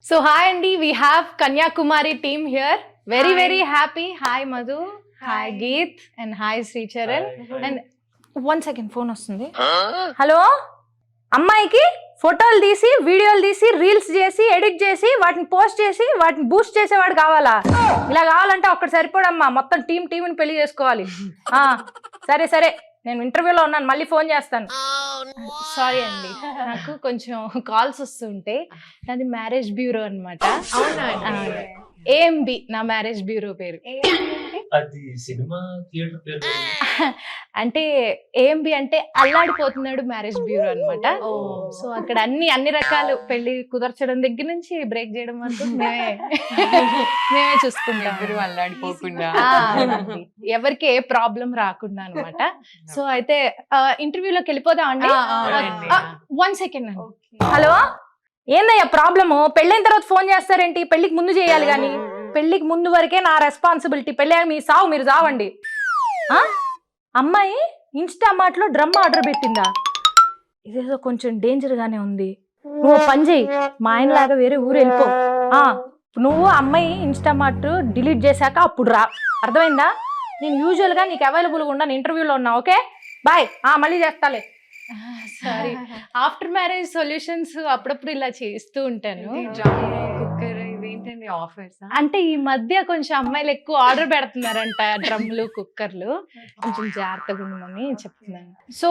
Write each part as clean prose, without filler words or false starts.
So hi Andy, we have Kanyakumari team here. Very happy. Hi Madhu. Hi Geet and hi Sri Charan. And 1 second phone వస్తుంది. Hello అమ్మాయికి ఫోటోలు తీసి వీడియోలు తీసి reels చేసి edit చేసి వాటిని పోస్ట్ చేసి వాటిని బూస్ట్ చేసేవాడు కావాలా? ఇలా కావాలంటే ఒక్కటి సరిపోడమ్మా, మొత్తం టీంని పెళ్లి చేసుకోవాలి. సరే నేను ఇంటర్వ్యూలో ఉన్నాను, మళ్ళీ ఫోన్ చేస్తాను. సారీ అండి, నాకు కొంచెం కాల్స్ వస్తుంటే నాది మ్యారేజ్ బ్యూరో అనమాట. AMB నా మ్యారేజ్ బ్యూరో పేరు. అది సినిమా థియేటర్ పేరు అంటే AMB అంటే అల్లాడిపోతున్నాడు మ్యారేజ్ బ్యూరో అనమాట. సో అక్కడ అన్ని రకాలు పెళ్లి కుదర్చడం దగ్గర నుంచి బ్రేక్ చేయడం వరకు మేమే చూసుకుంటాం. అల్లాడిపోకుండా ఎవరికి ఏ ప్రాబ్లం రాకుండా అనమాట. సో అయితే ఇంటర్వ్యూలోకి వెళ్ళిపోదాం అండి. 1 సెకండ్ అండి. హలో, ఏందయ్యా ప్రాబ్లము? పెళ్ళైన తర్వాత ఫోన్ చేస్తారేంటి? పెళ్లికి ముందు చేయాలి కానీ. పెళ్లికి ముందు వరకే నా రెస్పాన్సిబిలిటీ. పెళ్ళి మీరు చావండి. అమ్మాయి ఇన్స్టామార్ట్లో డ్రమ్ ఆర్డర్ పెట్టిందా? ఇదేదో కొంచెం డేంజర్ గానే ఉంది. నువ్వు పని చేయి, మా ఆయనలాగా వేరే ఊరు వెళ్ళిపో. నువ్వు అమ్మాయి ఇన్స్టామార్ట్ డిలీట్ చేశాక అప్పుడు రా, అర్థమైందా? నేను యూజువల్గా నీకు అవైలబుల్గా ఉన్నాను, ఇంటర్వ్యూలో ఉన్నా. ఓకే బాయ్, మళ్ళీ చేస్తాలే. సారీ, ఆఫ్టర్ మ్యారేజ్ సొల్యూషన్స్ అప్పుడప్పుడు ఇలా చేస్తూ ఉంటాను. ఆఫర్స్ అంటే ఈ మధ్య కొంచెం అమ్మాయిలు ఎక్కువ ఆర్డర్ పెడుతున్నారంట, డ్రమ్లు కుక్కర్లు. కొంచెం జాగ్రత్తగా ఉండమని చెప్తున్నాను. సో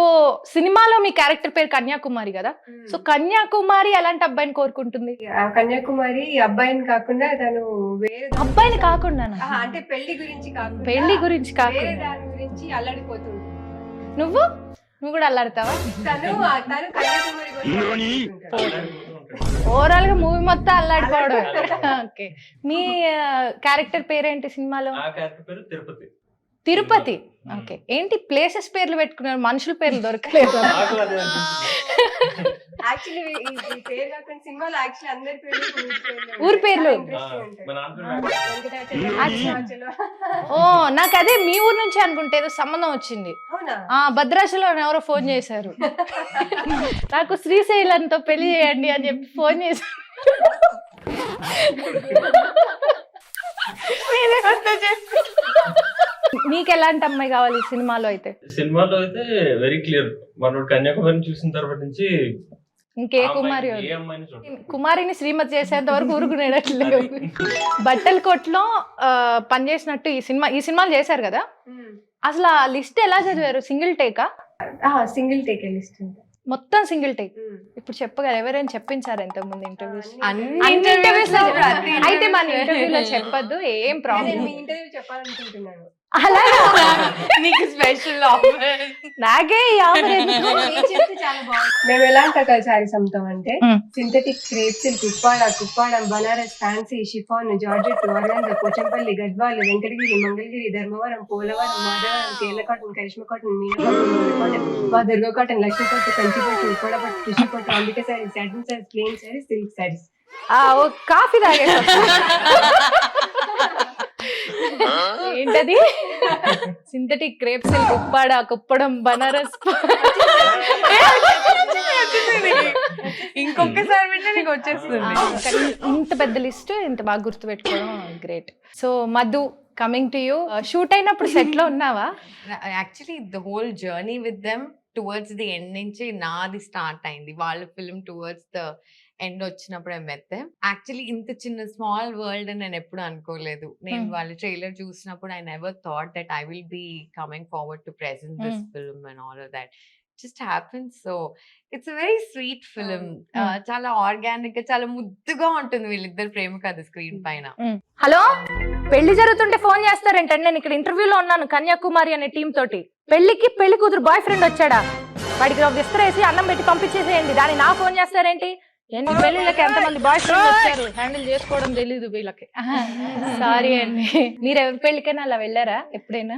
సినిమాలో మీ క్యారెక్టర్ పేరు కన్యాకుమారి కదా. సో కన్యాకుమారి ఎలాంటి అబ్బాయిని కోరుకుంటుంది? కన్యాకుమారి అబ్బాయిని కాకుండా తను వేరే అబ్బాయిని కాకుండా అంటే పెళ్లి గురించి కాకుండా పెళ్లి గురించి కాకుండా దాని గురించి అల్లాడిపోతుంది. నువ్వు కూడా అల్లాడతావా? తను కన్యాకుమారి ఓవరాల్ గా మూవీ మొత్తం అల్లాడిపోవడం. ఓకే, మీ క్యారెక్టర్ పేరేంటి సినిమాలో? తిరుపతి. ఓకే, ఏంటి ప్లేసెస్ పేర్లు పెట్టుకున్నారు, మనుషుల పేర్లు దొరకలేదు? ఊరి పేర్లు. ఓ, నాకు అదే మీ ఊరు నుంచి అనుకుంటే ఏదో సంబంధం వచ్చింది. భద్రాచలం ఎవరో ఫోన్ చేశారు నాకు, శ్రీశైలంతో పెళ్లి చేయండి అని చెప్పి ఫోన్ చేశారు. మీకు ఎలాంటి అమ్మాయి కావాలి సినిమాలో అయితే? Very clear. మనోడు కన్యాకుమారిని చూసిన తర్వాత నుంచి ఇంకే కుమారి కుమారిని శ్రీమతి చేసేంత వరకు ఊరుకునేటట్లేదు. బట్టల కొట్లో పనిచేసినట్టు ఈ సినిమాలు చేశారు కదా, అసలు ఆ లిస్ట్ ఎలా చదివారు? సింగిల్ టేకా? సింగిల్ టేక్ లిస్ట్ మొత్తం సింగిల్ టేక్. ఇప్పుడు చెప్పగలరు, ఎవరైనా చెప్పించారు ఇంతకు ముందు ఇంటర్వ్యూస్? అయితే మన ఇంటర్వ్యూలో చెప్పద్దు, ఏం ప్రాబ్లం. ఇంటర్వ్యూ చెప్పాలనుకుంటున్నాను. అలా నీకు స్పెషల్ ఆఫర్. నాకే చాలా బాగుంది. మేము ఎలాంటి రకాల శారీస్ అమ్ముతాం అంటే synthetic crepe silk, Kuppadam, Banaras, fancy, chiffon, georgette, organza, Pochampalli, Gadwal, Venkatagiri, Mangalagiri, Dharmavaram, Polavaram, Madhavaram, Kerala cotton, Karishma cotton, Meena cotton, మా దుర్గా కాటన్, లక్ష్మీ పట్టు, కంచి పట్టు, ఉప్పడ పట్టు, కృషి పట్టు, Ambika saris, satin saris, plain saris, silk saris. Coffee తాగే ఏంటది? Synthetic crepe silk, Kuppadam, Banaras. ఇంకొకసారి వింటే నీకు వచ్చేస్తుంది. ఇంత పెద్ద లిస్ట్ ఇంత బాగా గుర్తు పెట్టుకోవడం great. So Madhu, coming to you. Shoot అయినప్పుడు సెట్ లో ఉన్నావా? Actually the whole journey with them towards the end నుంచి నాది స్టార్ట్ అయింది. వాళ్ళ ఫిల్మ్ టువర్డ్స్ ద ఎండ్ వచ్చినప్పుడు మెత్తే. యాక్చువల్లీ ఇంత చిన్న స్మాల్ వరల్డ్ అని నేను ఎప్పుడు అనుకోలేదు. నేను వాళ్ళ ట్రైలర్ చూసినప్పుడు I never thought that I will be coming forward to present this film and all of that just happens. So it's a very sweet film. చాలా ఆర్గానిక్ గా, చాలా ముద్దుగా ఉంటుంది వీళ్ళిద్దరు ప్రేమ కథ స్క్రీన్ పైన. హలో, పెళ్లి జరుగుతుంటే ఫోన్ చేస్తారేంటండి? నేను ఇక్కడ ఇంటర్వ్యూలో ఉన్నాను కన్యాకుమారి అనే టీం తోటి. పెళ్లి కూతురు బాయ్ ఫ్రెండ్ వచ్చాడా, వాడికి విస్తరేసి అన్నం పెట్టి పంపించేసేయండి, దాన్ని నా ఫోన్ చేస్తారేంటి? ఎన్ని పెళ్లిళ్ళకి ఎంతమంది బాయ్ ఫ్రెండ్ వచ్చారు, హ్యాండిల్ చేసుకోవడం తెలీదు వీళ్ళకి. సారీ అండి. మీరు ఎవరి పెళ్లికైనా అలా వెళ్ళారా ఎప్పుడైనా?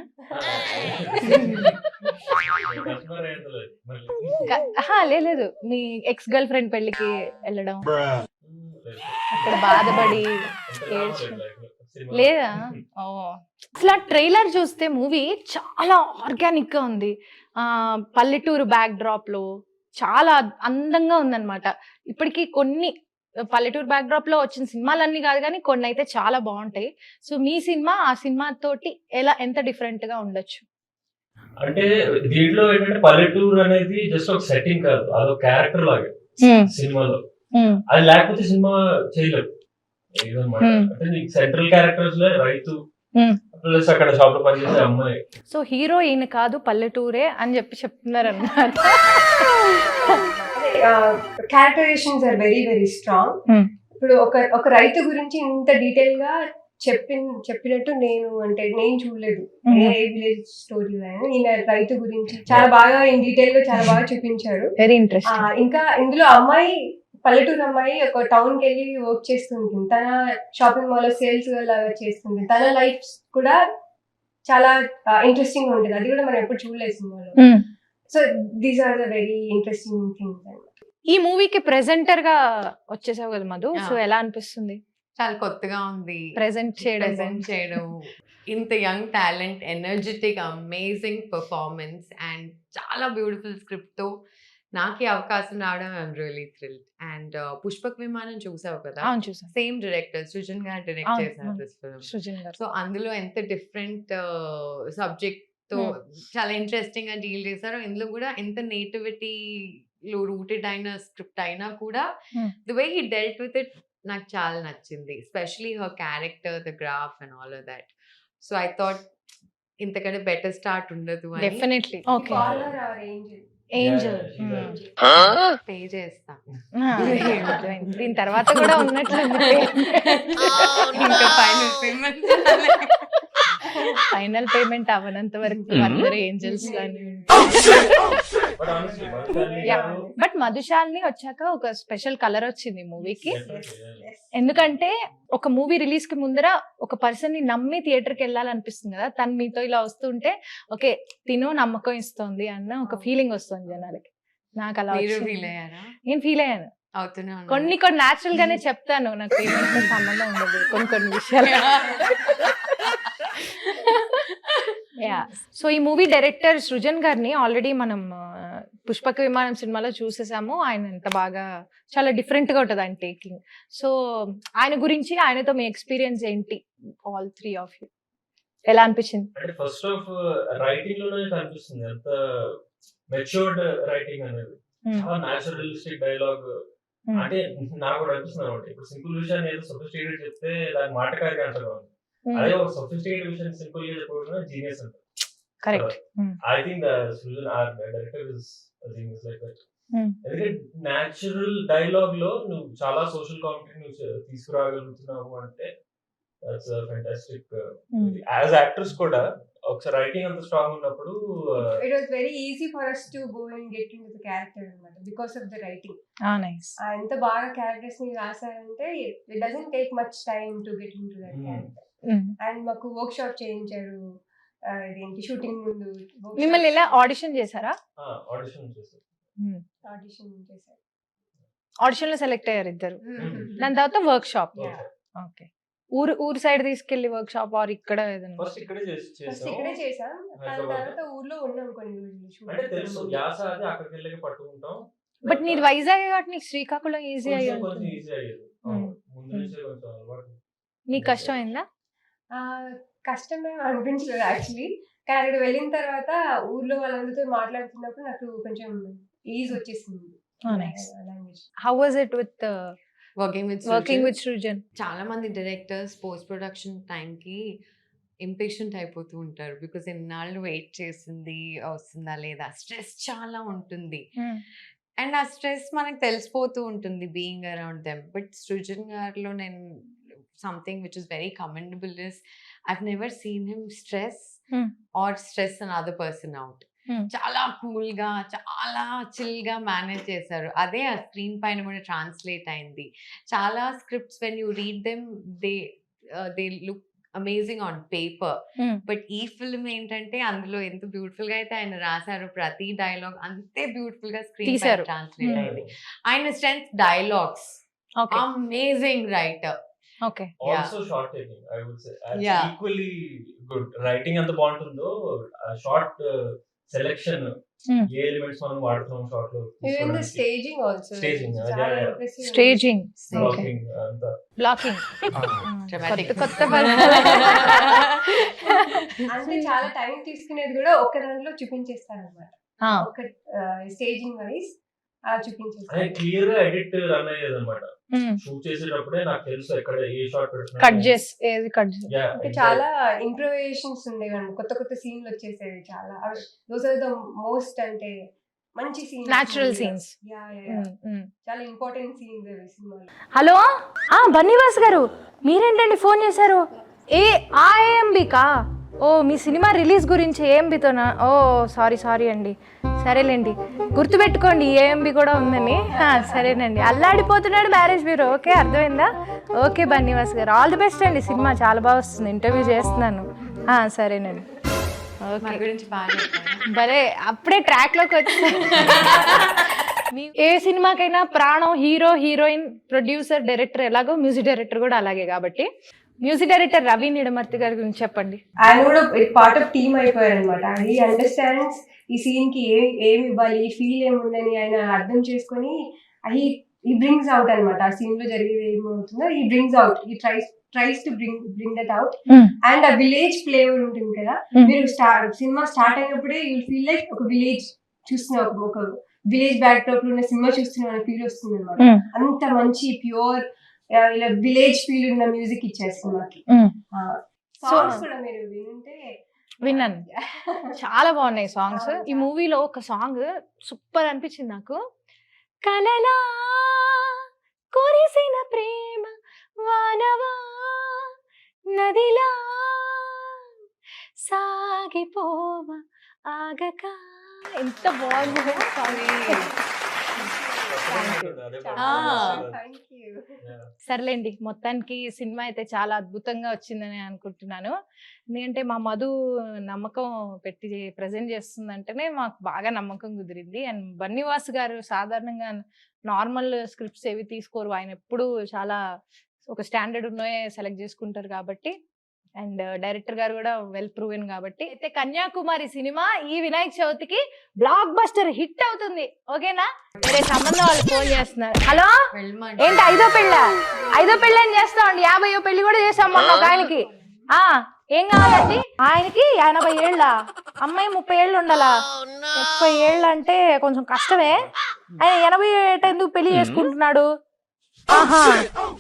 లేదు, మీ ఎక్స్ గర్ల్ ఫ్రెండ్ పెళ్లికి వెళ్ళడం, అక్కడ బాధపడి లేదా? ఓ, అసలు ట్రైలర్ చూస్తే మూవీ చాలా ఆర్గానిక్ గా ఉంది. పల్లెటూరు బ్యాక్ డ్రాప్ లో చాలా అందంగా ఉందన్నమాట. ఇప్పటికీ కొన్ని పల్లెటూరు బ్యాక్డ్రాప్ లో వచ్చిన సినిమాలన్నీ కాదు కానీ కొన్ని అయితే చాలా బాగుంటాయి. సో మీ సినిమా ఆ సినిమా తోటి ఎంత డిఫరెంట్ గా ఉండొచ్చు? అంటే దీంట్లో ఏంటంటే పల్లెటూరు అనేది జస్ట్ ఒక సెట్టింగ్ కాదు, అదొక క్యారెక్టర్ లాగా సినిమాలో. అది లేకపోతే సినిమా చేయలేదు ఇదన్నమాట. అంటే నీకు సెంట్రల్ క్యారెక్టర్స్ లో రైతు ప్లస్ అక్కడ షాప్ లో పనిచేసే అమ్మాయి. సో హీరో ఈయన కాదు పల్లెటూరే అని చెప్తున్నారు అన్నమాట. Characterisations are very very strong. ఇప్పుడు ఒక రైతు గురించి ఇంత డీటెయిల్ గా చెప్పినట్టు నేను చూడలేదు ఏ విలేజ్ స్టోరీ. ఈయన రైతు గురించి చాలా బాగా ఇన్ డీటెయిల్ గా చాలా బాగా చూపించారు. Very interesting. ఇంకా ఇందులో అమ్మాయి పల్లెటూరు అమ్మాయి ఒక టౌన్ కి వెళ్ళి వర్క్ చేస్తుంటుంది, తన షాపింగ్ మాల్ లో సేల్స్ లాగా చేస్తుంది. తన లైఫ్ కూడా చాలా ఇంట్రెస్టింగ్ ఉంటుంది, అది కూడా మనం ఎప్పుడు చూడలేదు సినిమాలో. So these are the very interesting things. ఈ మూవీకి ప్రెజెంటర్ గా వచ్చేసావు కదా మధు, సో ఎలా అనిపిస్తుంది? చాలా కొత్తగా ఉంది ప్రెజెంట్ చేయడం. ఇంత young talent, energetic, amazing performance and చాలా బ్యూటిఫుల్ స్క్రిప్ట్ తో నాకు ఈ అవకాశం రావడం I'm really thrilled. And Pushpak విమానం చూసావు కదా, సేమ్ డైరెక్టర్ సృజన్ గారు డైరెక్ట్ చేశారు దిస్ ఫిల్మ్. సో అందులో ఎంత డిఫరెంట్ సబ్జెక్ట్ తో చాలా ఇంట్రెస్టింగ్ గా డీల్ చేశారు. ఇందులో కూడా ఎంత నేటివిటీ లో రూటెడ్ అయిన స్క్రిప్ట్ అయినా కూడా the way he dealt with it నాకు చాలా నచ్చింది. Especially her character, the graph and all of that. So I thought ఇంతకంటే బెటర్ స్టార్ట్ ఉండదు అని. డెఫినెట్లీ. ఓకే, ఏంజల్ పే చేస్తా. దీని తర్వాత కూడా ఉన్నట్లుంది. ఇంకా ఫైనల్ పేమెంట్ అవ్వనంత వరకు అందరూ ఏంజల్స్ గాని. బట్ మధుశాలిని వచ్చాక ఒక స్పెషల్ కలర్ వచ్చింది మూవీకి. ఎందుకంటే ఒక మూవీ రిలీజ్ కి ముందర ఒక పర్సన్ ని నమ్మి థియేటర్ కి వెళ్ళాలనిపిస్తుంది కదా, తను మీతో ఇలా వస్తుంటే ఓకే తినో నమ్మకం ఇస్తుంది అన్న ఒక ఫీలింగ్ వస్తుంది జనాలకి. నాకు అలా ఫీల్ అయ్యారా? నేను ఫీల్ అయ్యాను. కొన్ని న్యాచురల్ గానే చెప్తాను, నాకు పేమెంట్ సంబంధం ఉండదు కొన్ని విషయాలు. సో ఈ మూవీ డైరెక్టర్ సృజన్ గారిని ఆల్రెడీ మనం పుష్పక విమానం సినిమాలో చూసేసాము. ఆయన ఎంత బాగా చాలా డిఫరెంట్ గా ఉంటుంది ఆయన టేకింగ్. సో ఆయన గురించి, ఆయనతో మీ ఎక్స్పీరియన్స్ ఏంటి? ఆల్ త్రీ ఆఫ్ యూ ఎలా అనిపించింది? అంటే ఫస్ట్ ఆఫ్ రైటింగ్ లోనే కనిపిస్తుంది ఎంత మెచ్యూర్డ్ రైటింగ్ అనేది. చాలా న్యాచురలిస్టిక్ డైలాగ్. అంటే నాకు కూడా అనిపిస్తుంది అనమాట. ఇప్పుడు సింపుల్ విషయాన్ని ఏదో సొఫిస్టికేటెడ్ చెప్తే దాని మాటకారి అంటారు. అదే ఒక సొఫిస్టికేటెడ్ విషయం సింపుల్ గా చెప్పడం జీనియస్ అంటారు. Correct. I think Srujan or director is genius like that. ఎందుకంటే న్యాచురల్ డైలాగ్ లో నువ్వు చాలా సోషల్ కాంటెంట్ నువ్వు తీసుకురాగలుగుతున్నావు అంటే దట్స్ ఫెంటాస్టిక్. యాజ్ యాక్టర్స్ కూడా ఒకసారి రైటింగ్ అంత స్ట్రాంగ్ ఉన్నప్పుడు it was very easy for us to go and get into the character అన్నమాట, because of the writing. Nice. ఎంత బాగా క్యారెక్టర్స్ ని రాశారంటే it doesn't take much time to get into that character. And మాకు work shop చేయించారు, ఇదేంటి shooting ముందు. మిమ్మల్ని ఇలా ఆడిషన్ చేశారా? ఆడిషన్ చేశారు. ఆడిషన్ లో సెలెక్ట్ అయ్యారు ఇద్దరు. దాని తర్వాత వర్క్ షాప్. ఓకే. ఊరు సైడ్ తీసుకెళ్లి వర్క్ షాప్ ఆర్ ఇక్కడ ఏదైనా? ఫస్ట్ ఇక్కడే చేసాం, దాని తర్వాత ఊర్లో ఉన్నాం కొన్ని రోజులు. అంటే తెలుసు యాస అది అక్కడికి వెళ్ళి పట్టుకుంటాం. బట్ నీది వైజాగ్ కాబట్టి నీకు శ్రీకాకుళం ఈజీ అయ్యేది. ముందు నుంచే కొంచెం అలవాటు. నీకు కష్టం అయిందా? కష్టమే అనిపించలేదు యాక్చువల్లీ, కానీ అక్కడ వెళ్ళిన తర్వాత ఊర్లో వాళ్ళందరితో మాట్లాడుతున్నప్పుడు నాకు కొంచెం ఈజ్ వచ్చేసింది language. How was it with working with Srujan? చాలా మంది డైరెక్టర్స్ పోస్ట్ ప్రొడక్షన్ టైం కి ఇంపేషెంట్ అయిపోతూ ఉంటారు, బికాస్ ఎన్నాళ్ళు వెయిట్ చేసింది వస్తుందా లేదా, స్ట్రెస్ చాలా ఉంటుంది. అండ్ ఆ స్ట్రెస్ మనకు తెలిసిపోతూ ఉంటుంది being around them. But Srujan గారిలో నేను something which is very commendable is I've never seen him stress or stress another person out. చాలా కూల్ గా చాలా చిల్ గా మేనేజ్ చేశారు. అదే ఆ స్క్రీన్ పైన కూడా ట్రాన్స్లేట్ అయింది. చాలా scripts when you read them they look amazing on paper. But ఈ ఫిల్మ్ ఏంటంటే అందులో ఎంత బ్యూటిఫుల్ గా అయితే ఆయన రాశారు, ప్రతి డైలాగ్ అంతే బ్యూటిఫుల్ గా స్క్రీన్ పైన ట్రాన్స్లేట్ అయింది. ఆయన strength dialogues, amazing writer. Okay. Also short taking, I would say. Equally good. Writing అంత బాగుంటుందో షార్ట్ సెలెక్షన్ Hmm. ఏ ఎలిమెంట్స్ మనం వాడుతున్నాం షార్ట్ లో Even the staging also. Staging, చాలా yeah. impressive. స్టేజింగ్ బ్లాకింగ్ అంతా బ్లాకింగ్ Dramatic. కొత్త అంటే చాలా టైం తీసుకునేది కూడా ఒక దాంట్లో చూపించేస్తారు అనమాట. ఒక స్టేజింగ్ వైజ్ అలా చూపించేస్తారు. క్లియర్ గా ఎడిట్ రన్ అయ్యేది అనమాట. షూట్ చేసేటప్పుడే నాకు తెలుసు ఎక్కడ ఏ షాట్ పెడుతున్నా. కట్ చేసి ఏది కట్ చేసి ఇంకా చాలా ఇంప్రూవేషన్స్ ఉండేవి, కొత్త కొత్త సీన్లు వచ్చేసేవి చాలా. దోస్ ఆర్ ద మోస్ట్ అంటే మంచి సీన్స్, Natural scenes. చాలా ఇంపార్టెంట్ సీన్స్ అవి సినిమాలో. హలో బన్నీవాస్ గారు, మీరేంటండి ఫోన్ చేశారు? ఏఎంబికా? ఓ మీ సినిమా రిలీజ్ గురించి ఏఎంబితోనా? ఓ సారీ అండి. సరేలేండి, గుర్తుపెట్టుకోండి ఏఎంబి కూడా ఉందని. సరేనండి, అల్లాడిపోతున్నాడు మ్యారేజ్ బ్యూరో. ఓకే, అర్థమైందా? ఓకే బన్నీవాస్ గారు, ఆల్ ది బెస్ట్ అండి. సినిమా చాలా బాగా వస్తుంది, ఇంటర్వ్యూ చేస్తున్నాను. సరేనండి, ఓకే. గురించి బాగా భలే అప్పుడే ట్రాక్లోకి వచ్చి ఏ సినిమాకైనా ప్రాణం హీరో, హీరోయిన్, ప్రొడ్యూసర్, డైరెక్టర్ ఎలాగో మ్యూజిక్ డైరెక్టర్ కూడా అలాగే. కాబట్టి మ్యూజిక్ డైరెక్టర్ రవి నిడమర్తి గారి గురించి చెప్పండి. ఆయన కూడా పార్ట్ ఆఫ్ టీమ్ అయిపోయారు అనమాట. హీ అండర్స్టాండ్స్ ఈ సీన్ కి ఏమి ఇవ్వాలి, ఈ ఫీల్ ఏముందని ఆయన అర్థం చేసుకొని హీ బ్రింగ్స్ అవుట్ అనమాట. ఆ సీన్ లో జరిగేది ఏమవుతుందో he brings out, he tries to bring that out. And ఆ విలేజ్ ఫ్లేవర్ ఉంటుంది కదా, మీరు సినిమా స్టార్ట్ అయినప్పుడే యూ ఫీల్ లైక్ ఒక విలేజ్ చూస్తున్నా, ఒక విలేజ్ బ్యాక్ డ్రాప్ లో ఉన్న సినిమా చూస్తున్నా అనే ఫీల్ వస్తుంది అనమాట. అంత మంచి ప్యూర్ ఇలా విలేజ్ ఫీల్ ఉన్న మ్యూజిక్ ఇచ్చేస్తాం మనకి. సాంగ్స్ కూడా మీరు వింటే విన్నాను, చాలా బాగున్నాయి సాంగ్స్. ఈ మూవీలో ఒక సాంగ్ సూపర్ అనిపించింది నాకు. కలలా కురిసిన ప్రేమ వానవా నదిలా సాగిపోవ ఆగక. ఎంత బాగుంది థ్యాంక్ యూ. సర్లేండి, మొత్తానికి సినిమా అయితే చాలా అద్భుతంగా వచ్చిందని అనుకుంటున్నాను. ఎందుకంటే మా మధు నమ్మకం పెట్టి ప్రజెంట్ చేస్తుందంటేనే మాకు బాగా నమ్మకం కుదిరింది. అండ్ బన్నీవాస్ గారు సాధారణంగా నార్మల్ స్క్రిప్ట్స్ ఏవి తీసుకోరు, ఆయన ఎప్పుడు చాలా ఒక స్టాండర్డ్ ఉన్నవే సెలెక్ట్ చేసుకుంటారు కాబట్టి. అండ్ డైరెక్టర్ గారు కూడా వెల్ ప్రూవెన్ కాబట్టి. అయితే కన్యాకుమారి సినిమా ఈ వినాయక చవితికి బ్లాక్ బస్టర్ హిట్ అవుతుంది. ఓకేనా? వేరే సంబంధం వాళ్ళు ఫోన్ చేస్తున్నారు. హలో, ఏంటి ఐదో పెళ్ళి అని చేస్తామండి, 50వ పెళ్లి కూడా చేసాం మొన్న ఒక ఆయనకి. ఏం కావాలండి? ఆయనకి 80 ఏళ్ళ, అమ్మాయి 30 ఏళ్ళు ఉండాలా. 30 ఏళ్ళు అంటే కొంచెం కష్టమే. ఆయన 80 ఏట ఎందుకు పెళ్లి చేసుకుంటున్నాడు?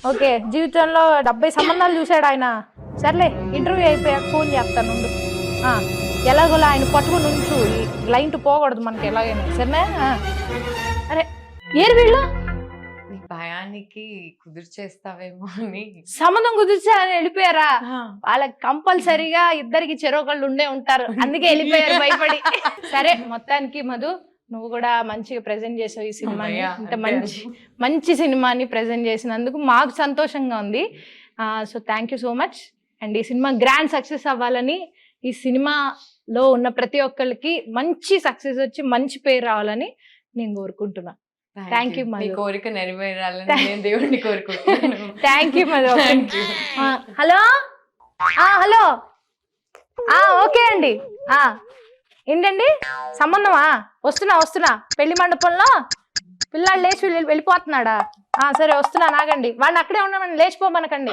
ఓకే, జీవితంలో 70 సంబంధాలు చూశాడు ఆయన. సర్లే, ఇంటర్వ్యూ అయిపోయాక ఫోన్ చేస్తాను. ఎలాగోలా ఆయన పట్టుకుని ఉంచు, లైన్ పోకూడదు మనకి ఎలాగైనా, సరేనా? అరే ఏరు వీళ్ళు భయానికి కుదిర్చేస్తావేమో అని సంబంధం కుదిర్చా అని వెళ్ళిపోయారా? వాళ్ళకి కంపల్సరీగా ఇద్దరికి చెరొకళ్ళు ఉండే ఉంటారు, అందుకే వెళ్ళిపోయారు భయపడి. సరే, మొత్తానికి మధు నువ్వు కూడా మంచిగా ప్రెజెంట్ చేసావు ఈ సినిమాని. ఇంత మంచి సినిమాని ప్రెజెంట్ చేసినందుకు మాకు సంతోషంగా ఉంది. So thank you so much. And ఈ సినిమా గ్రాండ్ సక్సెస్ అవ్వాలని, ఈ సినిమాలో ఉన్న ప్రతి ఒక్కరికి మంచి సక్సెస్ వచ్చి మంచి పేరు రావాలని నేను కోరుకుంటున్నా. Thank you Madhu. కోరిక నెరవేరాలని నేను దేవుడిని కోరుకుంటున్నాను. Thank you Madhu. Hello hello, okay అండి. ఏంటండి సంబంధమా? వస్తున్నా పెళ్లి మండపంలో పిల్లాడు లేచి వెళ్ళిపోతున్నాడా? సరే వస్తున్నా, నాగండి. వాడిని అక్కడే ఉన్నామని లేచిపోమనకండి.